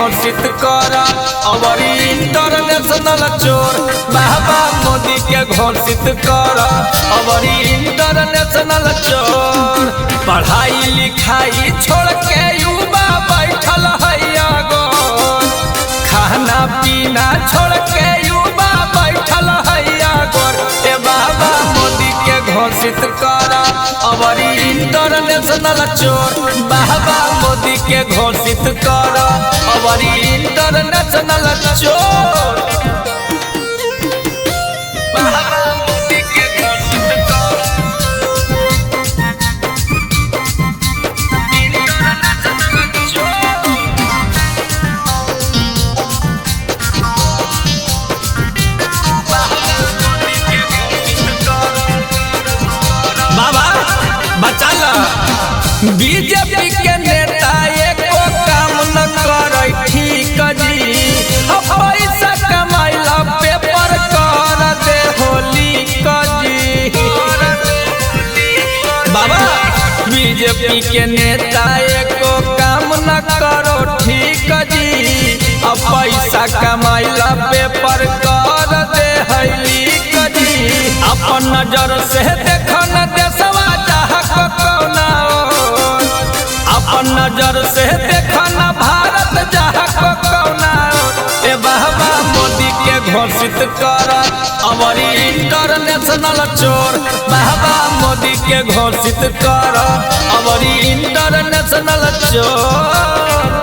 घोषित कर अवरी इंटरनेशनल चोर। बाबा मोदी के घोषित कर अवरी इंटरनेशनल चोर। पढ़ाई लिखाई छोड़ के युवा बैठल है गोर। खाना पीना छोड़ के युवा बैठल है गोर। ए बाबा मोदी के घोषित कर अवरी इंटरनेशनल चोर। बाबा मोदी के घोषित कर अवरी इंटरनेशनल चोर। बाबा मोदी के घोषित कर इंटरनेशनल चोर। बाबा बचाला बीजेपी के नेता एको काम न करे ठीक जी। पैसा कमाइला पेपर कर दे होली कजी। बाबा बीजेपी के नेता एको काम न करो ठीक जी। पैसा कमाइला पेपर कर दे होली कजी। अपन नजर से देखो न देशवा चाहक कौना। अपन नजर से देखो न भारत चाहक कौना। ए बाबा मोदी के घोषित कर अवरी इंटरनेशनल चोर। बाबा मोदी के घोषित कर अवरी इंटरनेशनल चोर।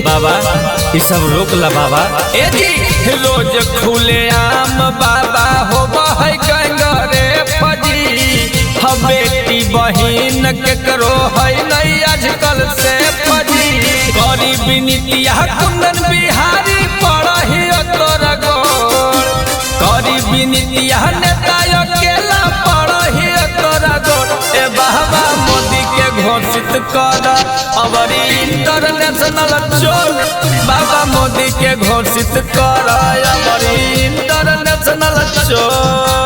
बाबा ये सब रोक ला बाबा। ए जी रोज खुले आम बाबा हो है गंगरे फजी। बेटी बहिन के करो है नहीं आजकल से फजी। गरीब नीतिया कुंदन बिहारी पढ़ी तोरा गोर। गरीब नीतिया नेता अकेला पढ़ी तोरा गोर। ए बाबा मोदी के घोषित कर अवरी इंटरनेशनल चोर। बाबा मोदी के घोषित कर अवरी इंटरनेशनल चोर।